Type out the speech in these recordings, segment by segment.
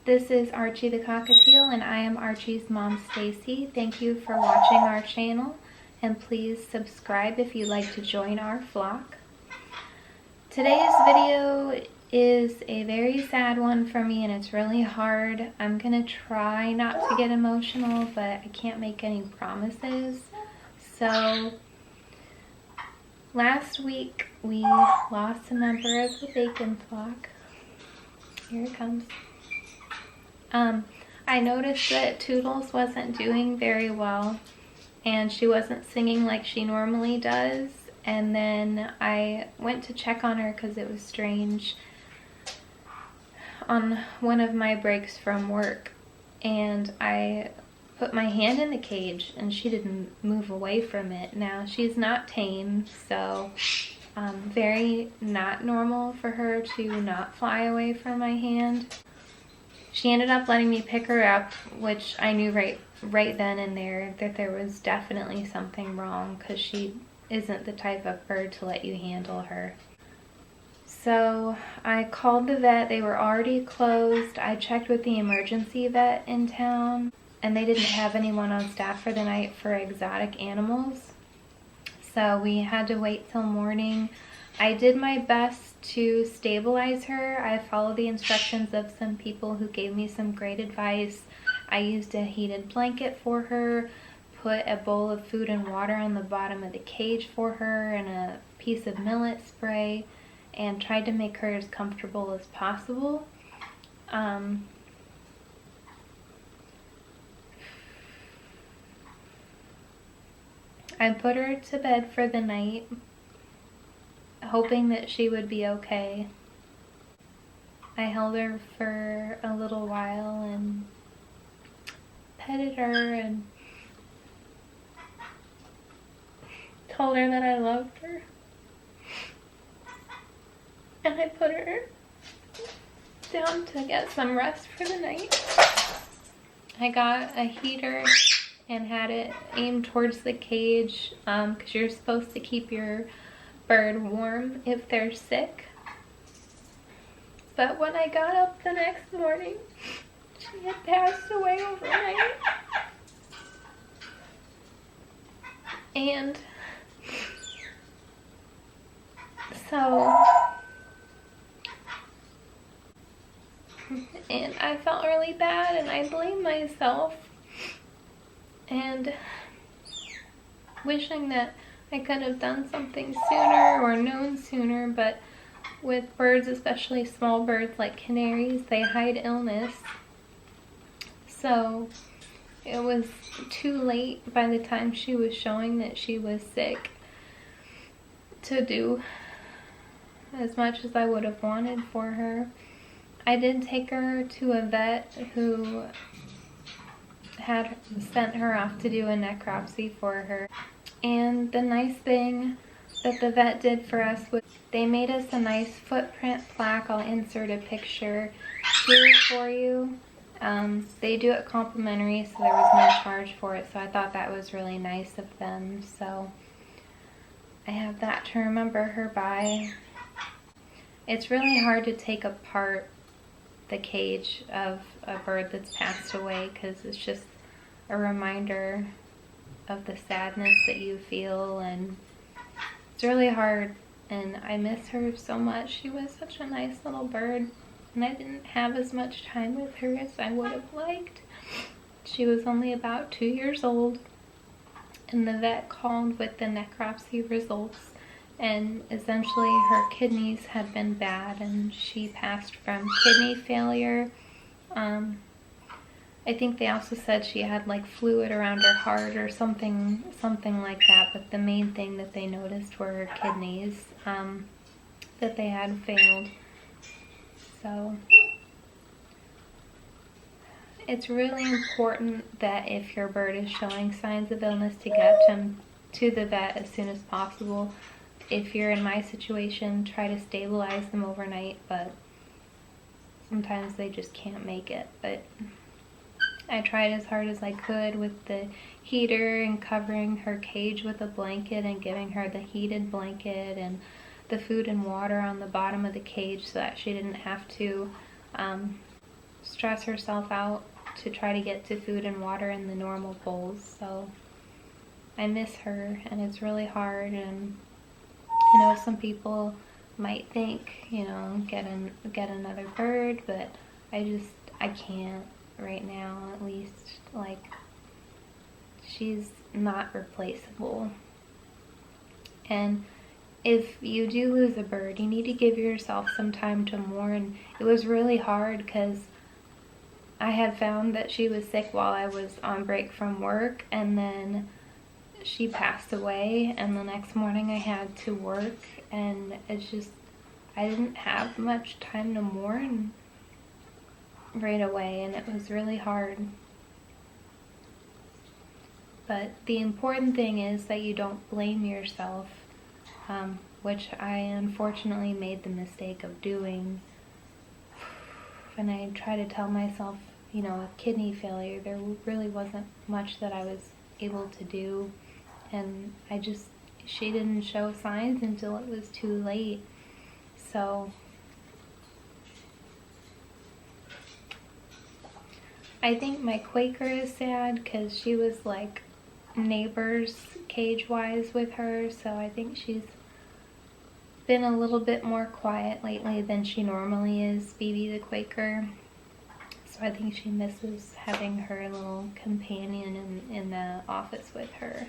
This is Archie the Cockatiel, and I am Archie's mom, Stacy. Thank you for watching our channel, and please subscribe if you'd like to join our flock. Today's video is a very sad one for me, and it's really hard. I'm gonna try not to get emotional, but I can't make any promises. So, last week we lost a member of the bacon flock. Here it comes. I noticed that Toodles wasn't doing very well, and she wasn't singing like she normally does. And then I went to check on her because it was strange on one of my breaks from work, and I put my hand in the cage and she didn't move away from it. Now, she's not tame, so very not normal for her to not fly away from my hand. She ended up letting me pick her up, which I knew right then and there that there was definitely something wrong, because she isn't the type of bird to let you handle her. So I called the vet. They were already closed. I checked with the emergency vet in town, and they didn't have anyone on staff for the night for exotic animals. So we had to wait till morning. I did my best to stabilize her. I followed the instructions of some people who gave me some great advice. I used a heated blanket for her, put a bowl of food and water on the bottom of the cage for her, and a piece of millet spray, and tried to make her as comfortable as possible. I put her to bed for the night, hoping that she would be okay. I held her for a little while and petted her and told her that I loved her. And I put her down to get some rest for the night. I got a heater and had it aimed towards the cage, because you're supposed to keep your bird warm if they're sick. But when I got up the next morning, she had passed away overnight. And I felt really bad, and I blamed myself, and wishing that I could have done something sooner or known sooner. But with birds, especially small birds like canaries, they hide illness. So it was too late by the time she was showing that she was sick to do as much as I would have wanted for her. I did take her to a vet who had sent her off to do a necropsy for her. And the nice thing that the vet did for us was they made us a nice footprint plaque. I'll insert a picture here for you. They do it complimentary, so there was no charge for it, so I thought that was really nice of them. So I have that to remember her by. It's really hard to take apart the cage of a bird that's passed away, because it's just a reminder of the sadness that you feel, and it's really hard. And I miss her so much. She was such a nice little bird, and I didn't have as much time with her as I would have liked. She was only about 2 years old, and the vet called with the necropsy results, and essentially her kidneys had been bad, and she passed from kidney failure. I think they also said she had like fluid around her heart or something like that, but the main thing that they noticed were her kidneys, that they had failed. So it's really important that if your bird is showing signs of illness, to get them to the vet as soon as possible. If you're in my situation, try to stabilize them overnight, but sometimes they just can't make it. But I tried as hard as I could with the heater and covering her cage with a blanket and giving her the heated blanket and the food and water on the bottom of the cage so that she didn't have to stress herself out to try to get to food and water in the normal bowls. So I miss her, and it's really hard. And I know some people might think, you know, get another bird, but I can't right now, at least. Like, she's not replaceable. And if you do lose a bird, you need to give yourself some time to mourn. It was really hard because I had found that she was sick while I was on break from work, and then she passed away, and the next morning I had to work, and it's just, I didn't have much time to mourn right away, and it was really hard. But the important thing is that you don't blame yourself, which I unfortunately made the mistake of doing. And I try to tell myself, you know, with kidney failure, there really wasn't much that I was able to do. And she didn't show signs until it was too late. So I think my Quaker is sad because she was like neighbors cage-wise with her. So I think she's been a little bit more quiet lately than she normally is, Phoebe the Quaker. So I think she misses having her little companion in the office with her.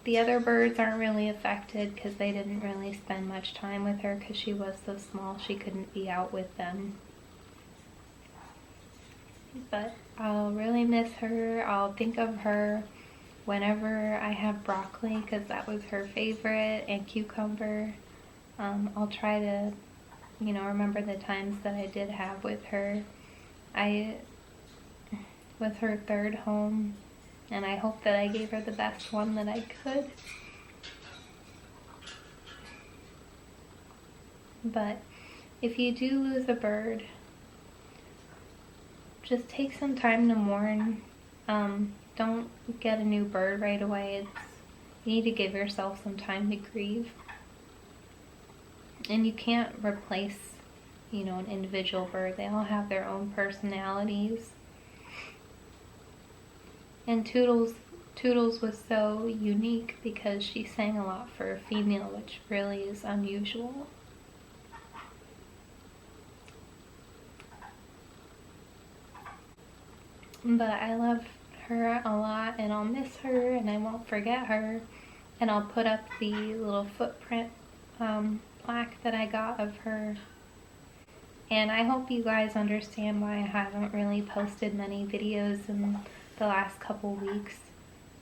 The other birds aren't really affected because they didn't really spend much time with her because she was so small she couldn't be out with them. But I'll really miss her. I'll think of her whenever I have broccoli because that was her favorite, and cucumber. I'll try to, you know, remember the times that I did have with her. Was her third home, and I hope that I gave her the best one that I could. But if you do lose a bird, just take some time to mourn. Don't get a new bird right away. You need to give yourself some time to grieve. And you can't replace, you know, an individual bird. They all have their own personalities. And Toodles was so unique because she sang a lot for a female, which really is unusual. But I love her a lot, and I'll miss her, and I won't forget her. And I'll put up the little footprint plaque that I got of her. And I hope you guys understand why I haven't really posted many videos in the last couple weeks.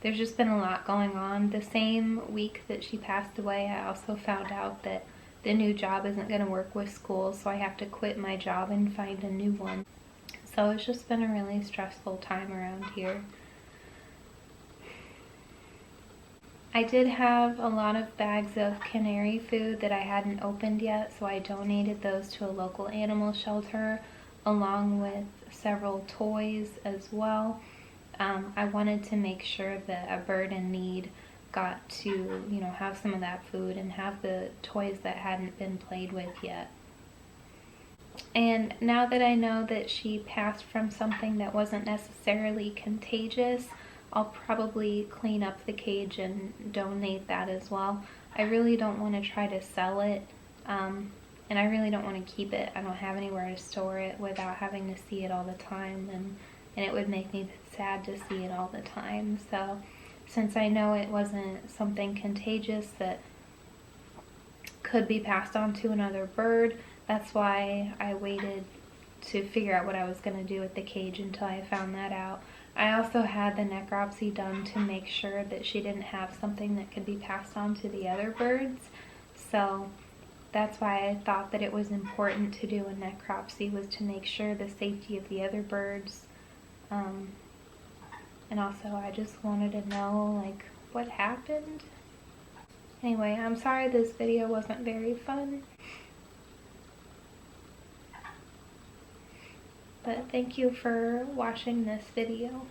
There's just been a lot going on. The same week that she passed away, I also found out that the new job isn't going to work with school, so I have to quit my job and find a new one. So it's just been a really stressful time around here. I did have a lot of bags of canary food that I hadn't opened yet, so I donated those to a local animal shelter along with several toys as well. I wanted to make sure that a bird in need got to, you know, have some of that food and have the toys that hadn't been played with yet. And now that I know that she passed from something that wasn't necessarily contagious, I'll probably clean up the cage and donate that as well. I really don't want to try to sell it, and I really don't want to keep it. I don't have anywhere to store it without having to see it all the time, and it would make me sad to see it all the time. So since I know it wasn't something contagious that could be passed on to another bird, that's why I waited to figure out what I was going to do with the cage until I found that out. I also had the necropsy done to make sure that she didn't have something that could be passed on to the other birds. So that's why I thought that it was important to do a necropsy, was to make sure the safety of the other birds. And also I just wanted to know, like, what happened. Anyway, I'm sorry this video wasn't very fun. But thank you for watching this video.